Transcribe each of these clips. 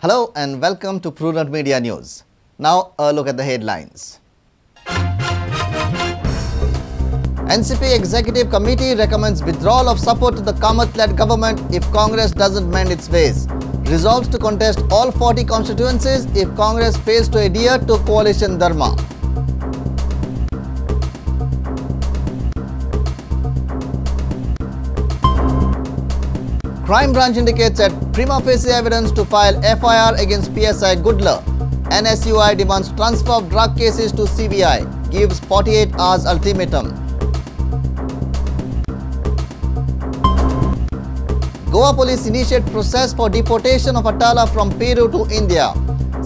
Hello and welcome to Prudent Media News. Now a look at the headlines. NCP Executive Committee recommends withdrawal of support to the Kamath-led government if Congress doesn't mend its ways. Resolves to contest all 40 constituencies if Congress fails to adhere to coalition dharma. Crime branch indicates that prima facie evidence to file FIR against PSI Goodler. NSUI demands transfer of drug cases to CBI. Gives 48 hours ultimatum. Goa police initiate process for deportation of Atala from Peru to India.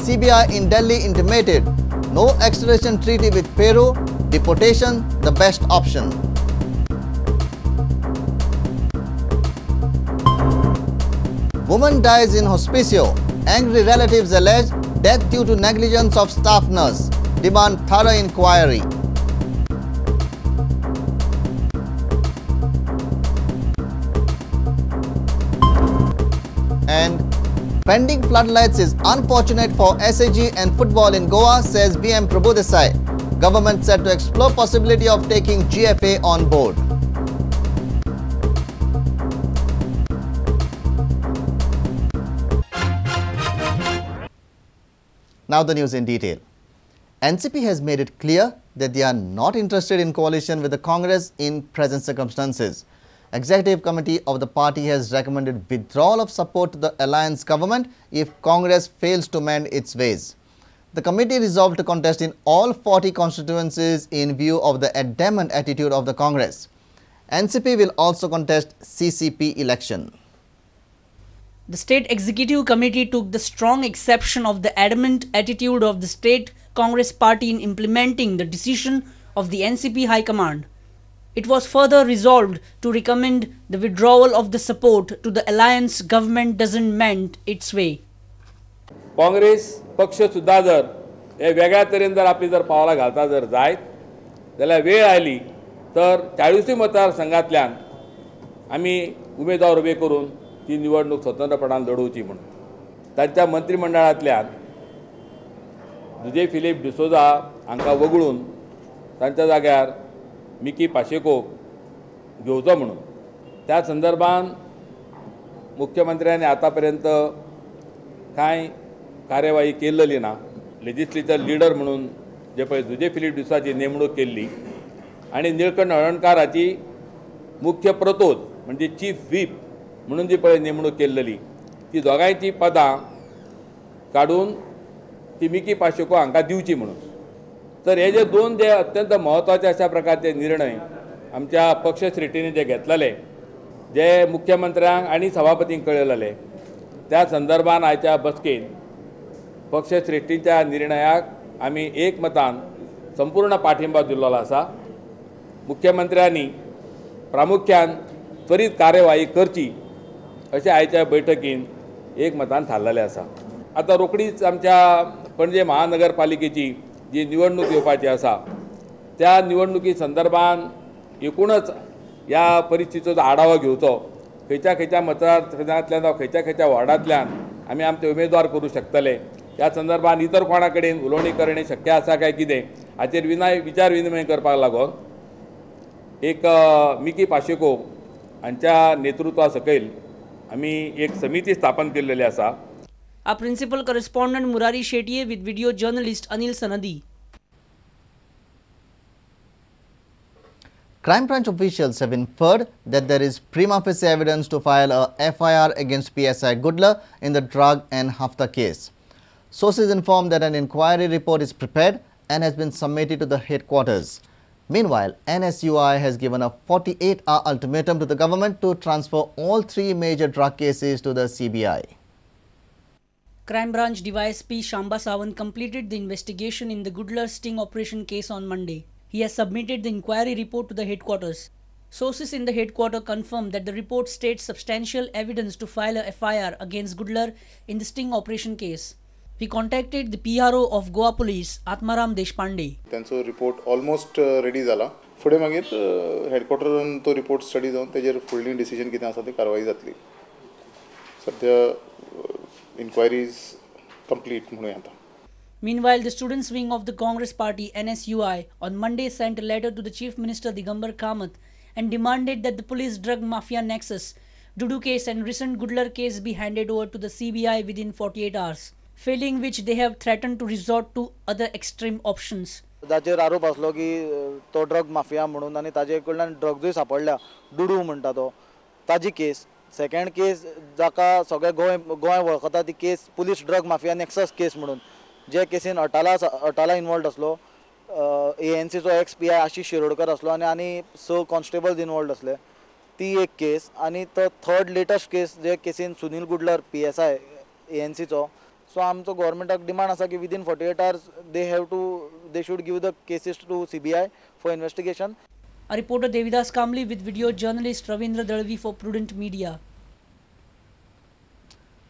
CBI in Delhi intimated no extradition treaty with Peru. Deportation the best option. Woman dies in hospicio. Angry relatives allege death due to negligence of staff nurse. Demand thorough inquiry. And pending floodlights is unfortunate for SAG and football in Goa, says BM Prabhudesai. Government said to explore possibility of taking GFA on board. Now the news in detail. NCP has made it clear that they are not interested in coalition with the Congress in present circumstances. Executive Committee of the party has recommended withdrawal of support to the alliance government if Congress fails to mend its ways. The committee resolved to contest in all 40 constituencies in view of the adamant attitude of the Congress. NCP will also contest CCP election. The State Executive Committee took the strong exception of the adamant attitude of the State Congress Party in implementing the decision of the NCP High Command. It was further resolved to recommend the withdrawal of the support to the alliance government doesn't mend its way. Congress पक्ष सुद्धा जर हे वेगळ्या तरेन जर आपली जर पावलां घालता जर जायत जाल्यार वेळ आयली तर 40 मतदारसंघांतल्यान आमी उमेदवार उबे करून ती निवडणूक स्वतंत्रपणान लढोवची म्हणून तांच्या मंत्रिमंडळांतल्यान जुजे फिलिप डिसोजा हांकां वगळून तांच्या जाग्यार मिकी पाशेकोक घेवचो म्हणून त्या संदर्भान मुख्यमंत्र्यांनी आतापर्यंत कांय कार्यवाही केल्ली ना. लेजिस्लेचर लीडर म्हणून जे पळय जुजे फिलिप डिसोजाची नेमणूक केल्ली आनी निळकंठ हळर्णकाराची मुख्य प्रतोद म्हणजे चीफ व्हीप म्हणून जी पळय नेमणूक केल्ली ती दोगांयची पदां काडून ती मिकी पाशेको हांकां दिवची म्हणून. तर हे जे दोन जे अत्यंत महत्वाचे अशा प्रकारचे निर्णय आमच्या पक्ष श्रेष्ठींनी जे घेतलेले जे मुख्यमंत्र्यांक आनी सभापतींक कळयलेले त्या संदर्भान आयच्या बसकेन पक्ष श्रेष्ठींच्या निर्णयाक आमी एकमतान संपूर्ण पाठिंबा दिल्लो आसा. मुख्यमंत्र्यांनी प्रामुख्यान त्वरीत कार्यवाही करची अशें आयच्या बैठकीन एकमतान थारलेलें आसा. आतां रोखडीच आमच्या पणजे महानगरपालिकेची जी निवडणूक येवपाची आसा त्या निवडणुकी संदर्भान एकूणच ह्या परिस्थितीचो आढावा घेवचो. खंयच्या खंयच्या मतदारसंघांतल्यान जावं खंयच्या खंयच्या वॉर्डांतल्यान आमी आमचे उमेदवार करूं शकतले त्या संदर्भान इतर कोणा कडेन उलोवणी करणे शक्य आसा काय कितें हाचेर विचार विनिमय करपाक लागून एक मिकी पाशेको हांच्या नेतृत्वा सकयल आमी एक समिती स्थापन केल्लेली आसा. Our principal correspondent Murari Shetye with video journalist Anil Sanadi. Crime branch officials have inferred that there is prima facie evidence to file a FIR against PSI Goodler in the drug and Hafta case. Sources inform that an inquiry report is prepared and has been submitted to the headquarters. Meanwhile, NSUI has given a 48-hour ultimatum to the government to transfer all 3 major drug cases to the CBI. Crime branch DYSP Shamba Sawant completed the investigation in the Goodler sting operation case on Monday. He has submitted the inquiry report to the headquarters. Sources in the headquarters confirmed that the report states substantial evidence to file a FIR against Goodler in the sting operation case. We contacted the PRO of Goa Police, Atmaram Deshpande. त्यांचो report almost ready जाला. फुडें मागीर हेडक्वॉर्टरान तो report study जावन तेजेर फुडली decision कितें आसा ती कारवाई जातली. सध्या इन्क्वायरीज कंप्लीट म्हणूया आता. Meanwhile, the students' wing of the Congress party NSUI on Monday sent a letter to the Chief Minister Digambar Kamath and demanded that the police drug mafia nexus, Dudu case and recent Gudlar case be handed over to the CBI within 48 hours, failing which they have threatened to resort to other extreme options. ताचेर आरोप आसलो की तो drug mafia म्हणून आनी ताजे कडल्यान ड्रग्सूय सापडल्या डुडू म्हणटा तो ताजी केस. सेकंड केस जाका सगळे गोंय वळखता ती case police drug mafia nexus case म्हणून, जे केसीन अटाला इन्वॉल्ड आसलो. ANCचो XPI आशिष शिरोडकर आसलो आनी 6 कॉन्स्टेबल्स इन्वॉल्ड आसले, ती एक केस. आनी तो थर्ड लेटस्ट केस जे केसीन सुनील गुडलर PSI ANCचो. सो आमचो गव्हर्मेंटाक डिमांड आसा की within 48 hours they should give the cases to CBI for investigation. A reporter Devidas Kamli with video journalist Ravindra Dalvi for Prudent Media.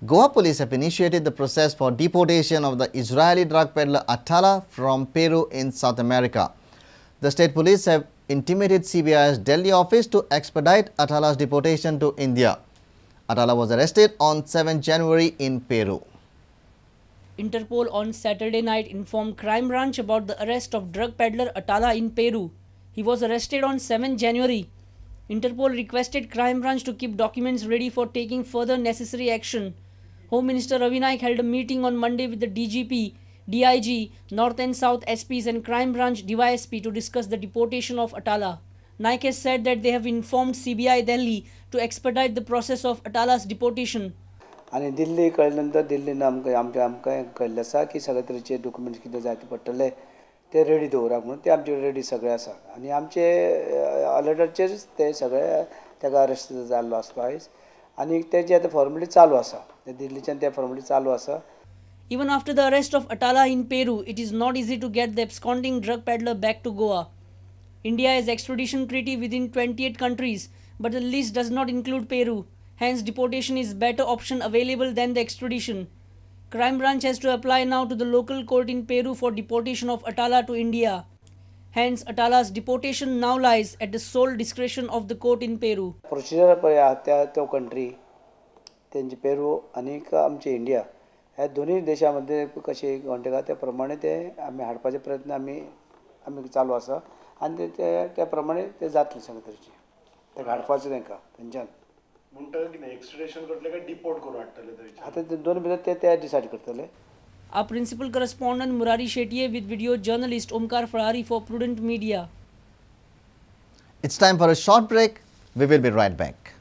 Goa police have initiated the process for deportation of the Israeli drug peddler Atala from Peru in South America. The state police have intimated CBI's Delhi office to expedite Atala's deportation to India. Atala was arrested on 7 January in Peru. Interpol on Saturday night informed Crime Branch about the arrest of drug peddler Atala in Peru. He was arrested on 7 January. Interpol requested Crime Branch to keep documents ready for taking further necessary action. Home Minister Ravi Naik held a meeting on Monday with the DGP, DIG, North and South SPs and Crime Branch DYSP to discuss the deportation of Atala. Naik has said that they have informed CBI Delhi to expedite the process of Atala's deportation. आणि दिल्ली कळल्यानंतर दिल्लीन आमकां कळिल्लें आसा की सगळे तरेचे documents कितें जाय पडटले ते रेडी दवराक म्हणून ते आमचे रेडी सगळे आसा. आनी आमचे अलर्टाचेर ते सगळे ताका अरेस्ट जाल्लो आसलो आयज. आनी तेजे आतां फॉर्मेलिटी चालू आसा, ते दिल्लीच्यान ते फॉर्मेलिटी चालू आसा. Even after the arrest of Atala in Peru, it is not easy to get the absconding drug peddler back to Goa. India has extradition treaty within 28 countries, but the list does not include Peru. Hence, deportation is better option available than the extradition. Crime Branch has to apply now to the local court in Peru for deportation of Atala to India. Hence, Atala's deportation now lies at the sole discretion of the court in Peru. Procedure पळय त्यो country तेंचे Peru आनी आमचे India ह्या दोनूय देशामध्ये कशे घंटे त्या प्रमाणे ते आमी हाडपाचे प्रयत्न आमी चालू आसा. आनी त्या प्रमाणे ते जातले सगळे तरेचे ते हाडपाचें तांकां तेंच्यान. म्हणटा कितें एक्स्ट्रेडिशन करतले काय डिपोर्ट करून हाडटले थंयचे? आतां ते दोन भितर ते डिसायड करतले. Our principal correspondent Murari Shetye with video journalist Omkar Farari for Prudent Media. It's time for a short break. We will be right back.